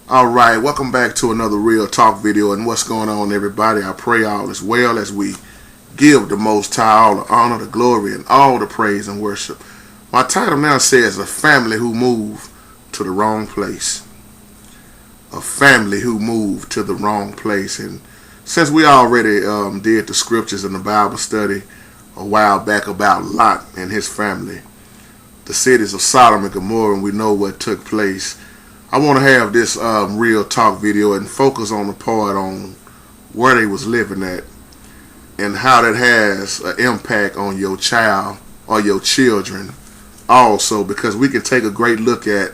Alright, welcome back to another Real Talk video. And what's going on, everybody? I pray all is well as we give the Most High all the honor, the glory, and all the praise and worship. My title now says A Family Who Moved to the Wrong Place. A family who moved to the wrong place. And since we already did the scriptures in the Bible study a while back about Lot and his family, the cities of Sodom and Gomorrah, and we know what took place, I want to have this real talk video and focus on the part on where they was living at and how that has an impact on your child or your children also, because we can take a great look at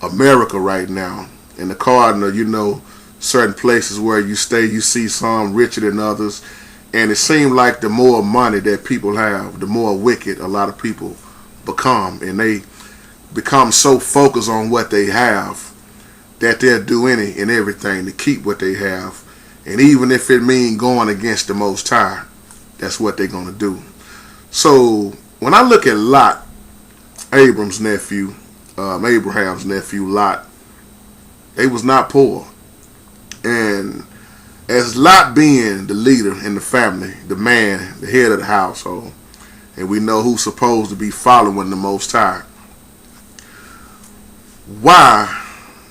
America right now. In the Cardinal, certain places where you stay, you see some richer than others, and it seems like the more money that people have, the more wicked a lot of people become, and they become so focused on what they have that they'll do any and everything to keep what they have. And even if it means going against the Most High, that's what they're going to do. So when I look at Lot, Abraham's nephew Lot, they was not poor. And as Lot being the leader in the family, the man, the head of the household, and we know who's supposed to be following the Most High, why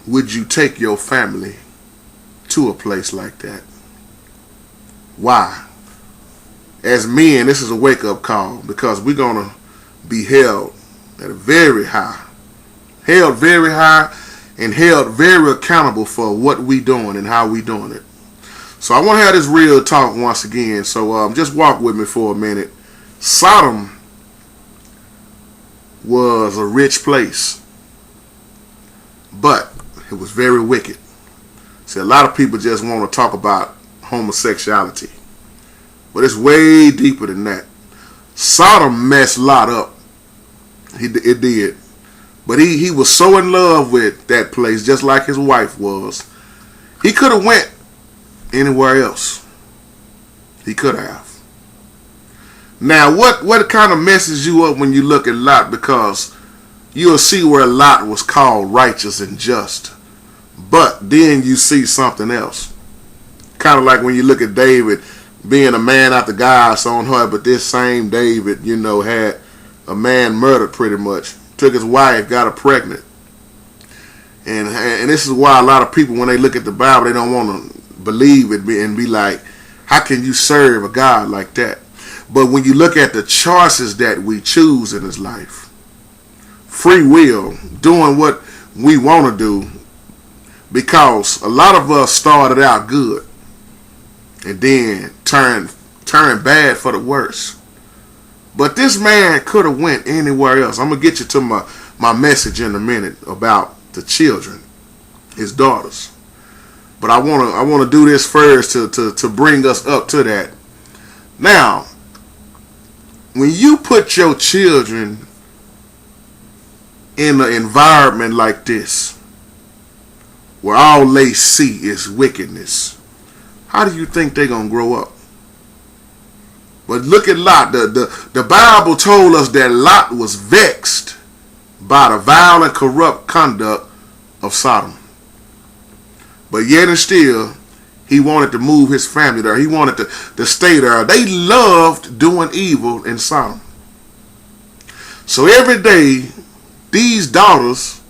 would you take your family to a place like that? Why? As men, this is a wake-up call, because we're going to be held at a very high, and held very accountable for what we doing and how we doing it. So I want to have this real talk once again. So just walk with me for a minute. Sodom was a rich place, but it was very wicked. See, a lot of people just want to talk about homosexuality, but it's way deeper than that. Sodom messed Lot up. It did. But he was so in love with that place, just like his wife was. He could have went anywhere else. He could have. Now, what kind of messes you up when you look at Lot? Because you'll see where Lot was called righteous and just. But then you see something else. Kind of like when you look at David being a man after God's own heart, but this same David, had a man murdered pretty much. Took his wife, got her pregnant. And this is why a lot of people, when they look at the Bible, they don't want to believe it and be like, how can you serve a God like that? But when you look at the choices that we choose in this life, free will, doing what we want to do, because a lot of us started out good and then turned bad for the worse. But this man could have went anywhere else. I'm going to get you to my message in a minute about the children, his daughters. But I want to do this first to bring us up to that. Now, when you put your children in an environment like this, where all they see is wickedness, how do you think they're going to grow up? But look at Lot. The Bible told us that Lot was vexed by the vile and corrupt conduct of Sodom. But yet and still, he wanted to move his family there. He wanted to stay there. They loved doing evil in Sodom. So every day, these daughters,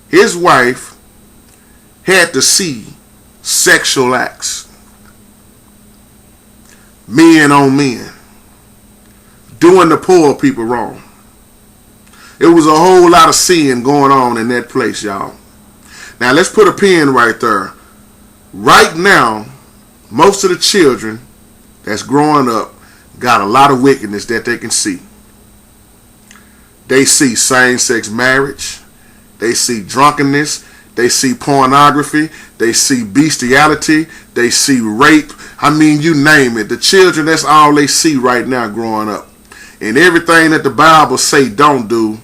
his wife, had to see sexual acts. Men on men. Doing the poor people wrong. It was a whole lot of sin going on in that place, y'all. Now let's put a pin right there. Right now, most of the children that's growing up got a lot of wickedness that they can see. They see same-sex marriage. They see drunkenness. They see pornography. They see bestiality. They see rape. I mean, you name it. The children, that's all they see right now growing up. And everything that the Bible say don't do,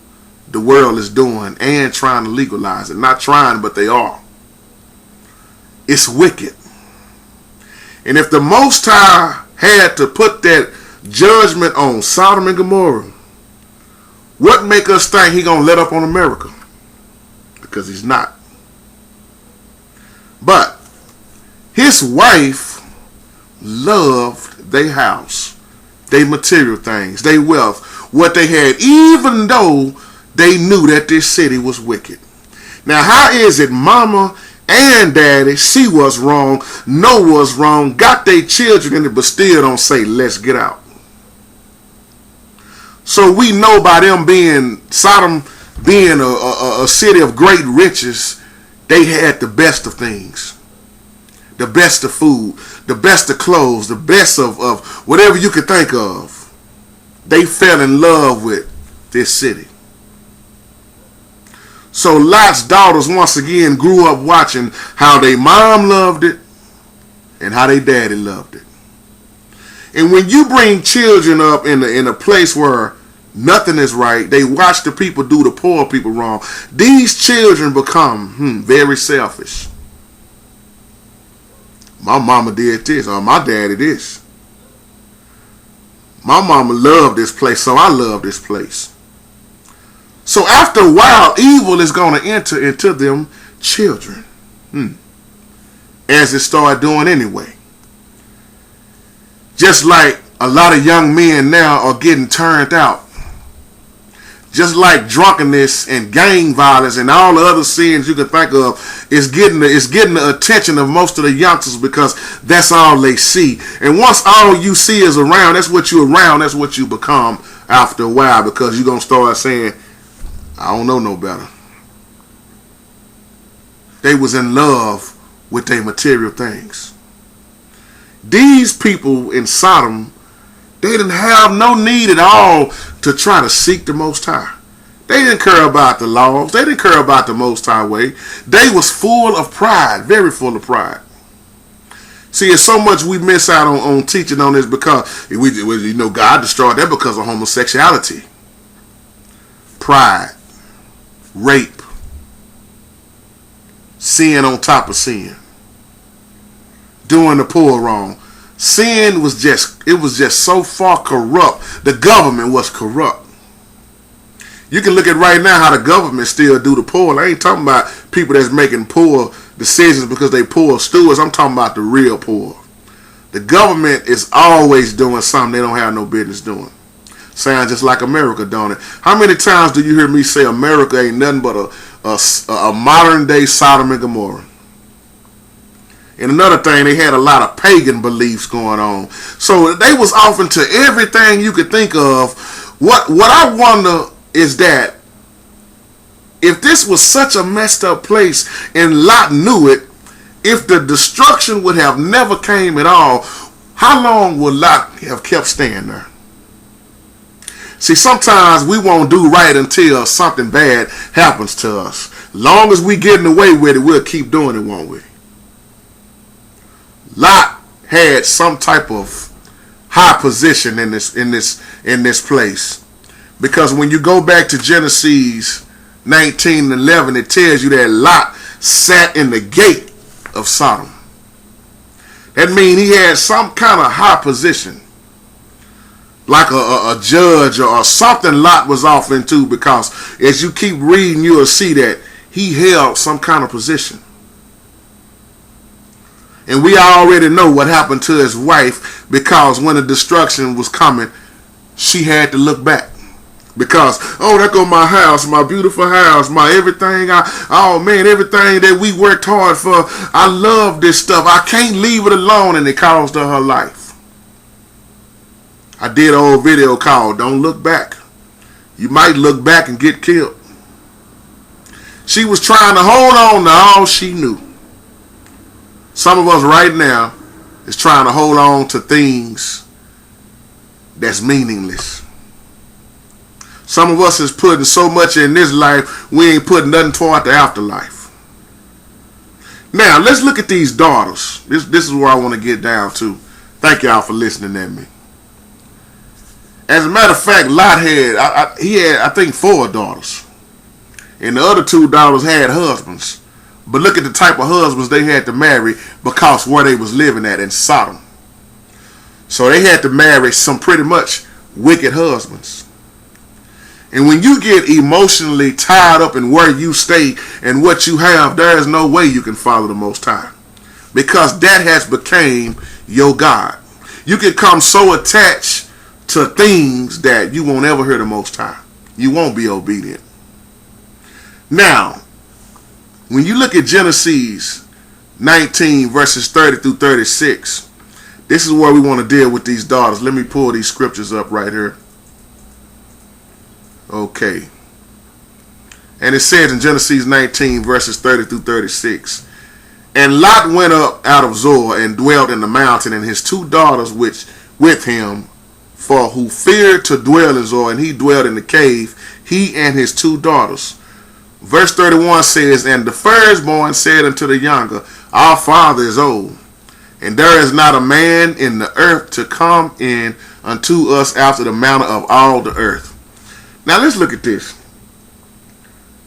the world is doing and trying to legalize it. Not trying, but they are. It's wicked. And if the Most High had to put that judgment on Sodom and Gomorrah, what make us think he gonna let up on America? Because he's not. But his wife loved their house, their material things, their wealth, what they had, even though they knew that this city was wicked. Now, how is it mama and daddy see what's wrong, know what's wrong, got their children in it, but still don't say, let's get out? So we know by them being, Sodom being a city of great riches, they had the best of things. The best of food, the best of clothes, the best of whatever you could think of. They fell in love with this city. So Lot's daughters once again grew up watching how their mom loved it and how their daddy loved it. And when you bring children up in a place where nothing is right, they watch the people do the poor people wrong, these children become very selfish. My mama did this, or my daddy this. My mama loved this place, so I love this place. So after a while, evil is going to enter into them children. As it started doing anyway. Just like a lot of young men now are getting turned out. Just like drunkenness and gang violence and all the other sins you can think of is getting the attention of most of the youngsters because that's all they see. And once all you see is around, that's what you're around, that's what you become after a while, because you're going to start saying, I don't know no better. They was in love with their material things. These people in Sodom, they didn't have no need at all to try to seek the Most High. They didn't care about the laws. They didn't care about the Most High way. They was full of pride, very full of pride. See, it's so much we miss out on teaching on this because God destroyed that because of homosexuality, pride, rape, sin on top of sin, doing the poor wrong. Sin was just so far corrupt. The government was corrupt. You can look at right now how the government still do the poor. I ain't talking about people that's making poor decisions because they poor stewards. I'm talking about the real poor. The government is always doing something they don't have no business doing. Sounds just like America, don't it? How many times do you hear me say America ain't nothing but a modern day Sodom and Gomorrah? And another thing, they had a lot of pagan beliefs going on. So they was off into everything you could think of. What I wonder is that if this was such a messed up place and Lot knew it, if the destruction would have never came at all, how long would Lot have kept staying there? See, sometimes we won't do right until something bad happens to us. Long as we getting away with it, we'll keep doing it, won't we? Lot had some type of high position in this place, because when you go back to Genesis 19:11, it tells you that Lot sat in the gate of Sodom. That means he had some kind of high position, like a judge or something Lot was off into, because as you keep reading, you'll see that he held some kind of position. And we already know what happened to his wife, because when the destruction was coming, she had to look back. Because, oh, there go my house, my beautiful house, my everything. Everything that we worked hard for. I love this stuff. I can't leave it alone. And it cost her life. I did an old video called Don't Look Back. You might look back and get killed. She was trying to hold on to all she knew. Some of us right now is trying to hold on to things that's meaningless. Some of us is putting so much in this life, we ain't putting nothing toward the afterlife. Now, let's look at these daughters. This is where I want to get down to. Thank y'all for listening at me. As a matter of fact, Lot had, I think 4 daughters. And the other 2 daughters had husbands. But look at the type of husbands they had to marry because where they was living at in Sodom. So they had to marry some pretty much wicked husbands. And when you get emotionally tied up in where you stay and what you have, there is no way you can follow the Most High, because that has became your God. You can come so attached to things that you won't ever hear the Most High. You won't be obedient. Now, when you look at Genesis 19 verses 30 through 36, this is where we want to deal with these daughters. Let me pull these scriptures up right here. Okay. And it says in Genesis 19 verses 30 through 36, and Lot went up out of Zoar and dwelt in the mountain, and his two daughters which with him, for who feared to dwell in Zoar, and he dwelt in the cave, he and his two daughters. Verse 31 says, and the firstborn said unto the younger, our father is old, and there is not a man in the earth to come in unto us after the manner of all the earth. Now let's look at this,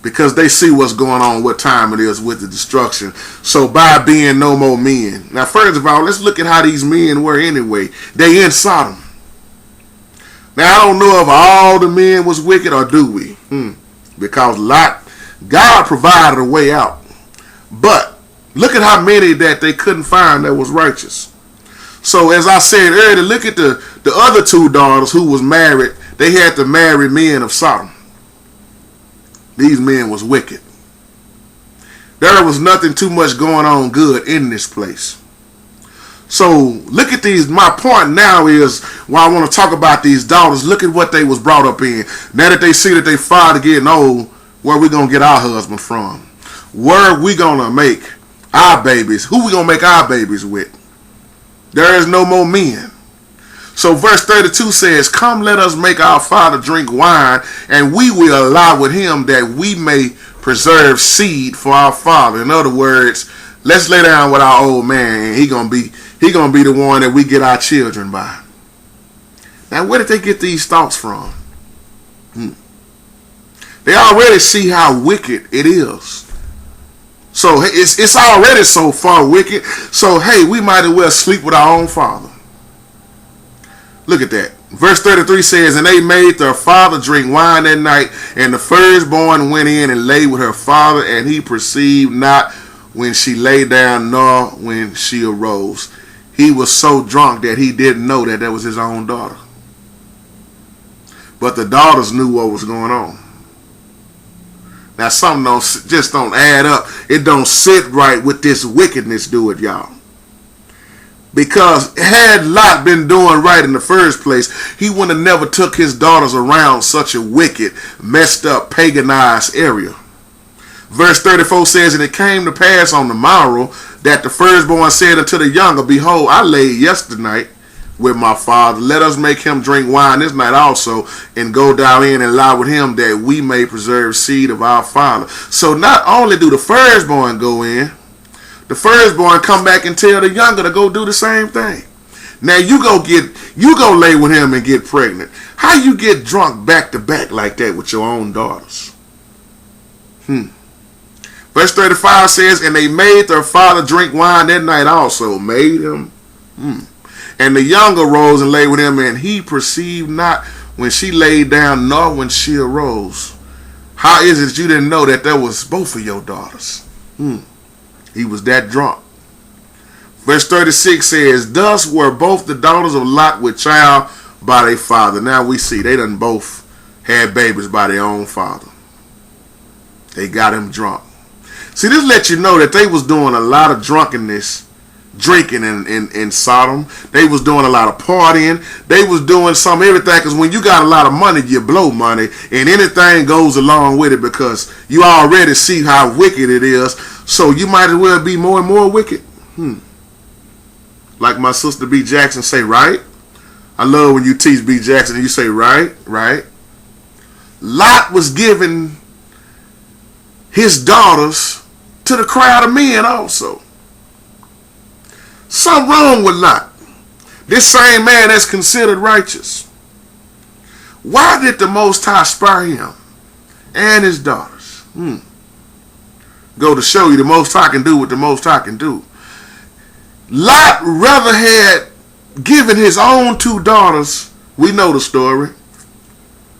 because they see what's going on, what time it is with the destruction. So by being no more men. Now first of all, let's look at how these men were anyway. They in Sodom. Now I don't know if all the men was wicked, or do we? Because Lot, God provided a way out. But look at how many that they couldn't find that was righteous. So as I said earlier, look at the other two daughters who was married. They had to marry men of Sodom. These men was wicked. There was nothing too much going on good in this place. So look at these. My point now is, why I want to talk about these daughters, look at what they was brought up in. Now that they see that they father getting old, where we going to get our husband from? Where we going to make our babies? Who we going to make our babies with? There is no more men. So verse 32 says, come, let us make our father drink wine, and we will lie with him, that we may preserve seed for our father. In other words, let's lay down with our old man, and he gonna be the one that we get our children by. Now, where did they get these thoughts from? They already see how wicked it is. So it's already so far wicked. So hey, we might as well sleep with our own father. Look at that. Verse 33 says, and they made their father drink wine that night, and the firstborn went in and lay with her father, and he perceived not when she lay down, nor when she arose. He was so drunk that he didn't know that was his own daughter. But the daughters knew what was going on. Now something just don't add up. It don't sit right with this wickedness, do it, y'all. Because had Lot been doing right in the first place, he would have never took his daughters around such a wicked, messed up, paganized area. Verse 34 says, and it came to pass on the morrow that the firstborn said unto the younger, behold, I laid yesternight with my father. Let us make him drink wine this night also, and go down in and lie with him, that we may preserve seed of our father. So not only do the firstborn go in, the firstborn come back and tell the younger to go do the same thing. Now you go lay with him and get pregnant. How you get drunk back to back like that with your own daughters? Verse 35 says, and they made their father drink wine that night also. Made him. And the younger rose and lay with him, and he perceived not when she laid down, nor when she arose. How is it you didn't know that was both of your daughters? He was that drunk. Verse 36 says, thus were both the daughters of Lot with child by their father. Now we see they done both had babies by their own father. They got him drunk. See, this lets you know that they was doing a lot of drunkenness, drinking in Sodom. They was doing a lot of partying. They was doing some everything, because when you got a lot of money, you blow money, and anything goes along with it, because you already see how wicked it is. So you might as well be more and more wicked. Like my sister B. Jackson say, right? I love when you teach B. Jackson and you say, right. Lot was giving his daughters to the crowd of men also. Something wrong with Lot. This same man that's considered righteous. Why did the Most High spare him and his daughters? Go to show you the Most High can do what the Most High can do. Lot rather had given his own two daughters, we know the story,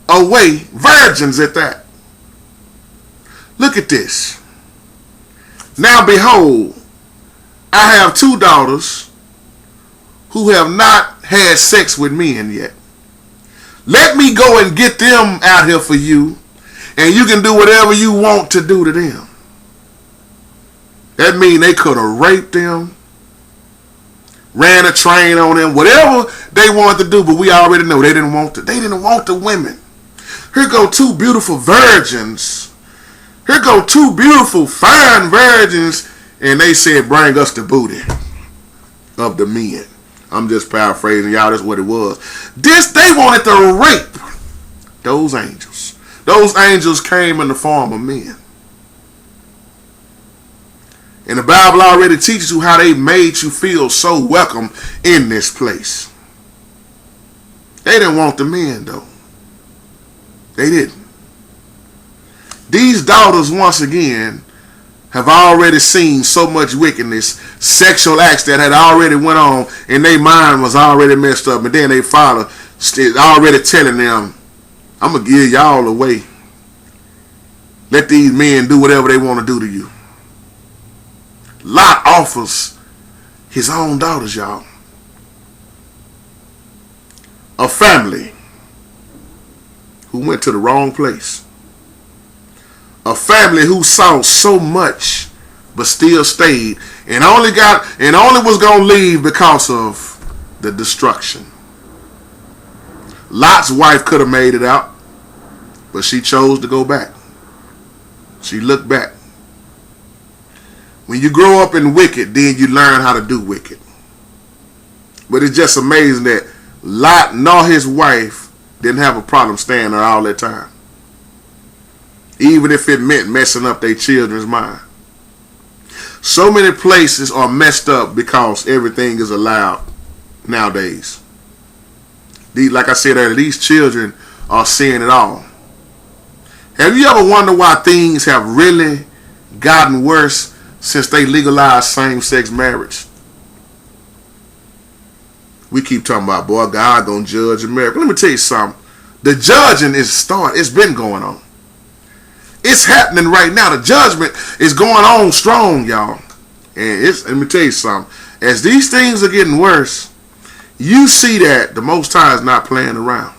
away, virgins at that. Look at this. Now behold, I have 2 daughters who have not had sex with men yet. Let me go and get them out here for you, and you can do whatever you want to do to them. That means they could have raped them, ran a train on them, whatever they wanted to do, but we already know they didn't want the women. Here go 2 beautiful virgins. Here go 2 beautiful, fine virgins, and they said, bring us the booty of the men. I'm just paraphrasing, y'all. That's what it was. They wanted to rape those angels. Those angels came in the form of men. And the Bible already teaches you how they made you feel so welcome in this place. They didn't want the men, though. They didn't. These daughters, once again, have already seen so much wickedness, sexual acts that had already went on, and their mind was already messed up. And then they father already telling them, I'm going to give y'all away. Let these men do whatever they want to do to you. Lot offers his own daughters, y'all. A family who went to the wrong place. A family who saw so much but still stayed and only was going to leave because of the destruction. Lot's wife could have made it out, but she chose to go back. She looked back. When you grow up in wicked, then you learn how to do wicked. But it's just amazing that Lot nor his wife didn't have a problem staying there all that time. Even if it meant messing up their children's mind. So many places are messed up because everything is allowed nowadays. Like I said earlier, these children are seeing it all. Have you ever wondered why things have really gotten worse since they legalized same-sex marriage? We keep talking about, boy, God gonna judge America. Let me tell you something. The judging is started. It's been going on. It's happening right now. The judgment is going on strong, y'all. And let me tell you something. As these things are getting worse, you see that the Most High is not playing around.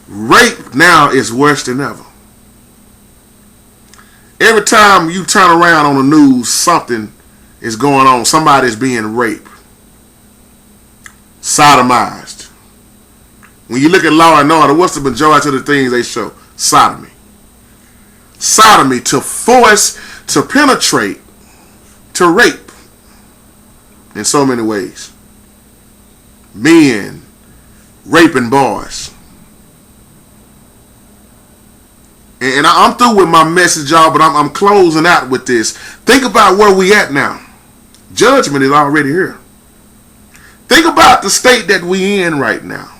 Rape now is worse than ever. Every time you turn around on the news, something is going on. Somebody's being raped. Sodomized. When you look at Law and Order, what's the majority of the things they show? Sodomy. Sodomy, to force, to penetrate, to rape. In so many ways. Men raping boys. And I'm through with my message, y'all, but I'm closing out with this. Think about where we at now. Judgment is already here. Think about the state that we in right now.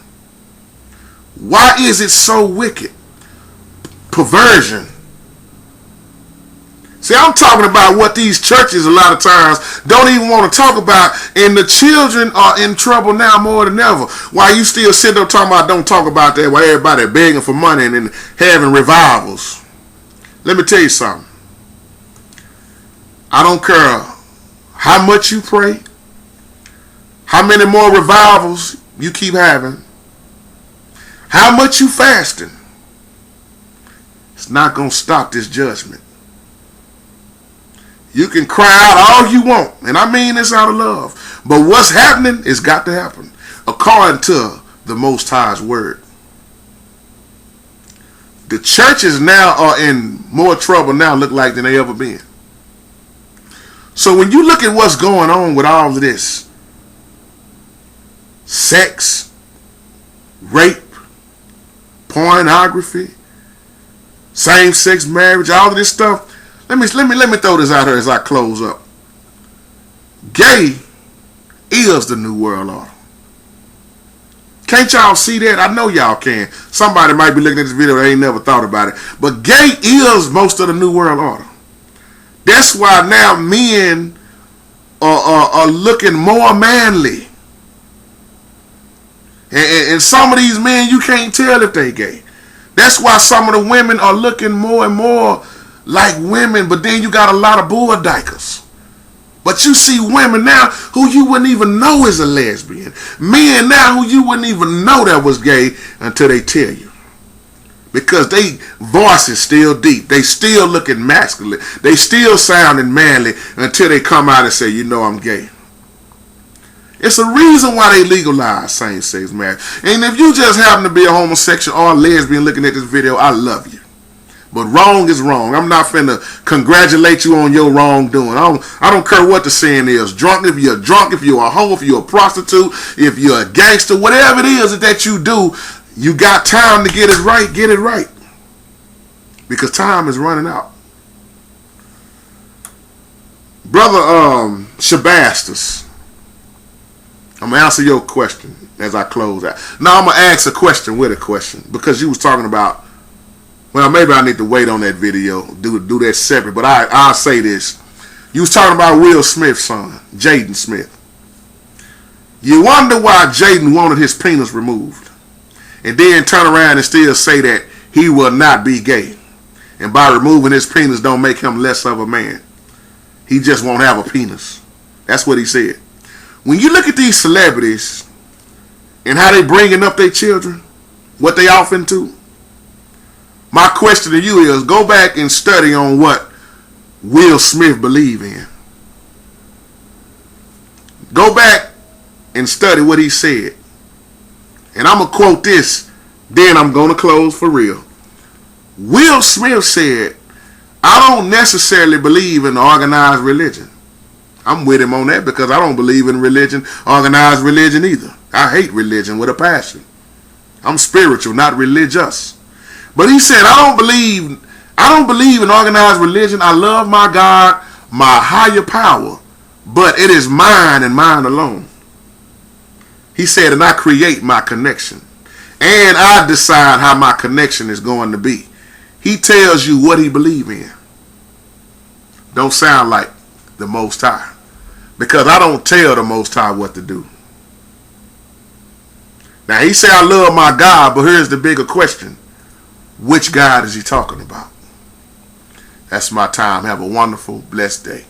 Why is it so wicked? Perversion. See, I'm talking about what these churches a lot of times don't even want to talk about, and the children are in trouble now more than ever. Why you still sitting there talking about don't talk about that while everybody begging for money and having revivals? Let me tell you something. I don't care how much you pray, how many more revivals you keep having, how much you fasting. It's not going to stop this judgment. You can cry out all you want, and I mean this out of love. But what's happening has got to happen according to the Most High's word. The churches now are in more trouble now, look like, than they ever been. So when you look at what's going on with all of this, sex, rape, pornography, same-sex marriage, all of this stuff, let me throw this out here as I close up. Gay is the new world order. Can't y'all see that? I know y'all can. Somebody might be looking at this video that ain't never thought about it. But gay is most of the new world order. That's why now men are looking more manly. And some of these men, you can't tell if they gay. That's why some of the women are looking more and more like women, but then you got a lot of bull dykers. But you see women now who you wouldn't even know is a lesbian. Men now who you wouldn't even know that was gay until they tell you. Because they voice is still deep. They still looking masculine. They still sounding manly until they come out and say, you know, I'm gay. It's a reason why they legalize same-sex marriage. And if you just happen to be a homosexual or a lesbian looking at this video, I love you. But wrong is wrong. I'm not finna congratulate you on your wrongdoing. I don't care what the sin is. Drunk, if you're drunk, if you're a hoe, if you're a prostitute, if you're a gangster, whatever it is that you do, you got time to get it right. Get it right. Because time is running out. Brother Shabastus, I'm going to answer your question as I close out. Now I'm going to ask a question with a question. Because you was talking about, well, maybe I need to wait on that video, do that separate. But I'll say this. You was talking about Will Smith's son, Jaden Smith. You wonder why Jaden wanted his penis removed. And then turn around and still say that he will not be gay. And by removing his penis don't make him less of a man. He just won't have a penis. That's what he said. When you look at these celebrities and how they bringing up their children, what they off into, my question to you is go back and study on what Will Smith believe in. Go back and study what he said. And I'm going to quote this, then I'm going to close for real. Will Smith said, I don't necessarily believe in organized religion. I'm with him on that because I don't believe in religion, organized religion either. I hate religion with a passion. I'm spiritual, not religious. But he said, I don't believe in organized religion. I love my God, my higher power, but it is mine and mine alone. He said, and I create my connection. And I decide how my connection is going to be. He tells you what he believes in. Don't sound like the Most High. Because I don't tell the Most High what to do. Now he said, I love my God, but here's the bigger question. Which God is he talking about? That's my time. Have a wonderful, blessed day.